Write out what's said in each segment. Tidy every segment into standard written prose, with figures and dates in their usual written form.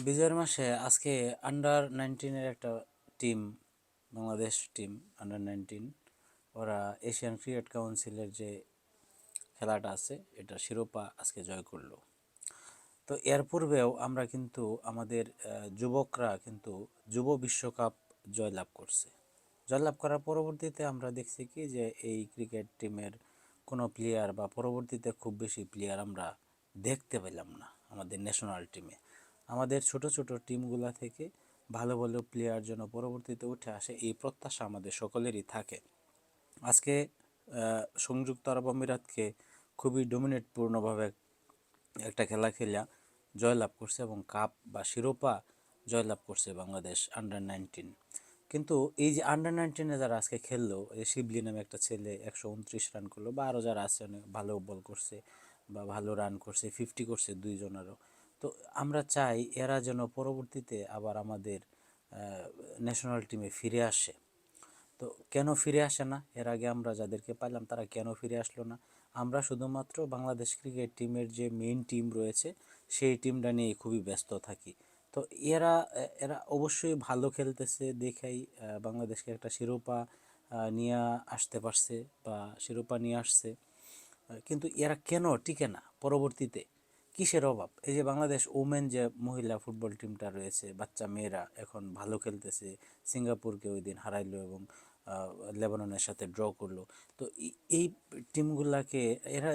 বিজয়ের মাসে আজকে আন্ডার 19-এর একটা টিম, বাংলাদেশ টিম আন্ডার 19, ওরা এশিয়ান ক্রিকেট কাউন্সিলের যে খেলাটা আছে এটা শিরোপা আজকে জয় করলো। তো এর পূর্বেও আমরা কিন্তু আমাদের যুবকরা কিন্তু যুব বিশ্বকাপ জয়লাভ করছে। জয়লাভ করার পরবর্তীতে আমরা দেখছি কি যে এই ক্রিকেট টিমের কোনো প্লেয়ার বা পরবর্তীতে খুব বেশি প্লেয়ার আমরা দেখতে পেলাম না আমাদের ন্যাশনাল টিমে। আমাদের ছোট ছোট টিমগুলা থেকে ভালো ভালো প্লেয়ার যেন পরবর্তীতে উঠে আসে এই প্রত্যাশা আমাদের সকলেরই থাকে। আজকে সংযুক্ত আরব আমিরাতকে খুবই ডোমিনেটপূর্ণভাবে একটা খেলা খেলা জয়লাভ করছে এবং কাপ বা শিরোপা জয়লাভ করছে বাংলাদেশ আন্ডার 19। কিন্তু এই যে আন্ডার 19-এ যারা আজকে খেললো, এই শিবলি নামে একটা ছেলে 129 রান করলো, বা আরও যারা আছে অনেক ভালো বল করছে বা ভালো রান করছে, 50 করছে দুইজনেরও। তো আমরা চাই এরা যেন পরবর্তীতে আবার আমাদের ন্যাশনাল টিমে ফিরে আসে। তো কেন ফিরে আসে না? এর আগে আমরা যাদেরকে পাইলাম তারা কেন ফিরে আসলো না? আমরা শুধুমাত্র বাংলাদেশ ক্রিকেট টিমের যে মেইন টিম রয়েছে সেই টিমটা নিয়ে খুবই ব্যস্ত থাকি। তো এরা এরা অবশ্যই ভালো খেলতেছে দেখেই বাংলাদেশকে একটা শিরোপা নিয়ে আসতে পারছে বা শিরোপা নিয়ে আসছে। কিন্তু এরা কেন টিকে না পরবর্তীতে? কিসের অভাব? এই যে বাংলাদেশ ওমেন যে মহিলা ফুটবল টিমটা রয়েছে, বাচ্চা মেয়েরা এখন ভালো খেলতেছে, সিঙ্গাপুরকে ওই দিন হারাইলো এবং লেবাননের সাথে ড্র করলো। তো এই টিমগুলাকে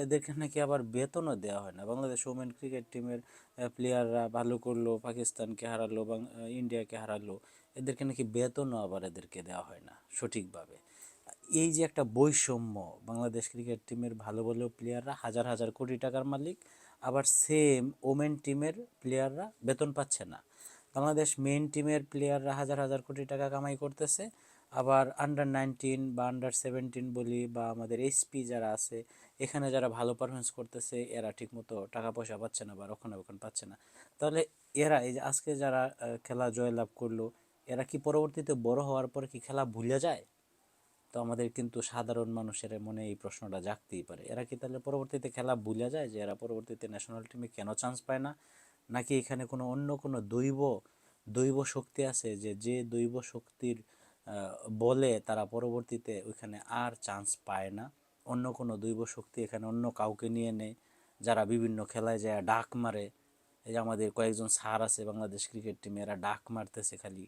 এদেরকে নাকি আবার বেতনও দেওয়া হয় না। বাংলাদেশ ওমেন ক্রিকেট টিমের প্লেয়াররা ভালো করলো, পাকিস্তানকে হারালো, ইন্ডিয়াকে হারালো, এদেরকে নাকি বেতনও আবার এদেরকে দেওয়া হয় না সঠিকভাবে। এই যে একটা বৈষম্য, বাংলাদেশ ক্রিকেট টিমের ভালো ভালো প্লেয়াররা হাজার হাজার কোটি টাকার মালিক, আবার সেম ওমেন টিমের প্লেয়াররা বেতন পাচ্ছে না। বাংলাদেশ মেইন টিমের প্লেয়াররা হাজার হাজার কোটি টাকা কামাই করতেছে, আবার আন্ডার 19 বা আন্ডার 17 বলি বা আমাদের এসপি যারা আছে এখানে যারা ভালো পারফরমেন্স করতেছে এরা ঠিকমতো টাকা পয়সা পাচ্ছে না বা রক্ষণাবেক্ষণ পাচ্ছে না। তাহলে এরা এই যে আজকে যারা খেলা জয়লাভ করলো, এরা কি পরবর্তীতে বড় হওয়ার পর কি খেলা ভুলে যায়? তো আমাদের কিন্তু সাধারণ মানুষের মনে এই প্রশ্নটা জাগতেই পারে, এরা কি তাহলে পরবর্তীতে খেলা ভুলে যায় যে এরা পরবর্তীতে ন্যাশনাল টিমে কেন চান্স পায় না? নাকি এখানে কোনো অন্য কোনো দৈব দৈব শক্তি আছে যে যে দৈব শক্তির বলে তারা পরবর্তীতে ওইখানে আর চান্স পায় না? অন্য কোনো দৈব শক্তি এখানে অন্য কাউকে নিয়ে নেয়, যারা বিভিন্ন খেলায় যায় ডাক মারে। এই যে আমাদের কয়েকজন স্যার আছে বাংলাদেশ ক্রিকেট টিমে, এরা ডাক মারতেছে খালি,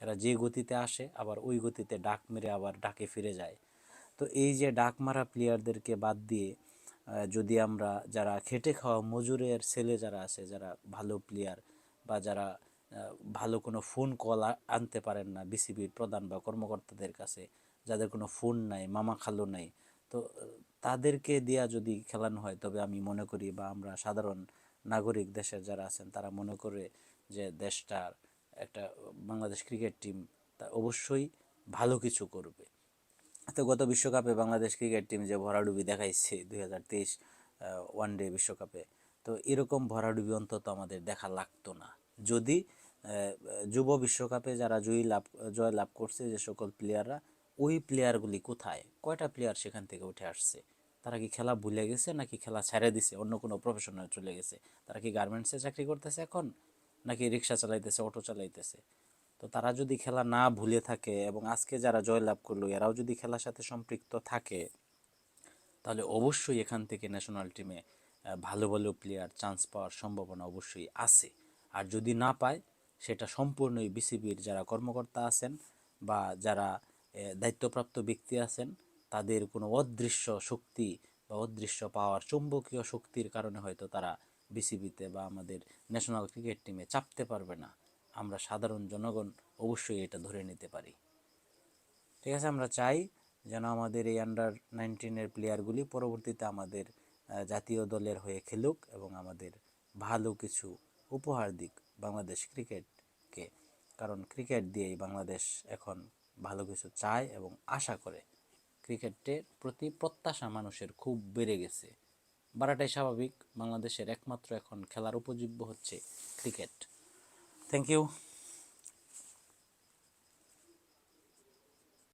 এরা যে গতিতে আসে আবার ওই গতিতে ডাক মেরে আবার ডাকে ফিরে যায়। তো এই যে ডাক মারা প্লেয়ারদেরকে বাদ দিয়ে যদি আমরা যারা খেটে খাওয়া মজুরের ছেলে যারা আছে, যারা ভালো প্লেয়ার বা যারা ভালো কোনো ফোন কল আনতে পারেন না বিসিবির প্রধান বা কর্মকর্তাদের কাছে, যাদের কোনো ফোন নাই, মামা খালু নাই, তো তাদেরকে দিয়া যদি খেলানো হয় তবে আমি মনে করি বা আমরা সাধারণ নাগরিক দেশের যারা আছেন তারা মনে করে যে দেশটার একটা বাংলাদেশ ক্রিকেট টিম তা অবশ্যই ভালো কিছু করবে। তো গত বিশ্বকাপে বাংলাদেশ ক্রিকেট টিম যে ভরাডুবি দেখাইছে 2023 ওয়ানডে বিশ্বকাপে, তো এরকম ভরাডুবি অন্তত আমাদের দেখা লাগতো না যদি যুব বিশ্বকাপে যারা জয় লাভ করছে যে সকল প্লেয়াররা, ওই প্লেয়ারগুলি কোথায়? কয়টা প্লেয়ার সেখান থেকে উঠে আসছে? তারা কি খেলা ভুলে গেছে নাকি খেলা ছেড়ে দিছে, অন্য কোনো প্রফেশনাল চলে গেছে? তারা কি গার্মেন্টসে চাকরি করতেছে এখন, নাকি রিক্সা চালাইতেছে, অটো চালাইতেছে? তো তারা যদি খেলা না ভুলে থাকে এবং আজকে যারা জয়লাভ করলো এরাও যদি খেলার সাথে সম্পৃক্ত থাকে, তাহলে অবশ্যই এখান থেকে ন্যাশনাল টিমে ভালো ভালো প্লেয়ার চান্স পাওয়ার সম্ভাবনা অবশ্যই আছে। আর যদি না পায়, সেটা সম্পূর্ণই বিসিবির যারা কর্মকর্তা আছেন বা যারা দায়িত্বপ্রাপ্ত ব্যক্তি আছেন তাদের কোনো অদৃশ্য শক্তি বা অদৃশ্য পাওয়ার চৌম্বকীয় শক্তির কারণে হয়তো তারা বিসিবিতে বা আমাদের ন্যাশনাল ক্রিকেট টিমে চাপতে পারবে না। আমরা সাধারণ জনগণ অবশ্যই এটা ধরে নিতে পারি। ঠিক আছে, আমরা চাই যেন আমাদের এই আন্ডার 19-এর প্লেয়ারগুলি পরবর্তীতে আমাদের জাতীয় দলের হয়ে খেলুক এবং আমাদের ভালো কিছু উপহার দিক বাংলাদেশ ক্রিকেটকে। কারণ ক্রিকেট দিয়েই বাংলাদেশ এখন ভালো কিছু চায় এবং আশা করে। ক্রিকেটের প্রতি প্রত্যাশা মানুষের খুব বেড়ে গেছে, বাড়াটাই স্বাভাবিক। বাংলাদেশের একমাত্র এখন খেলার উপযোগ্য হচ্ছে ক্রিকেট। Thank you.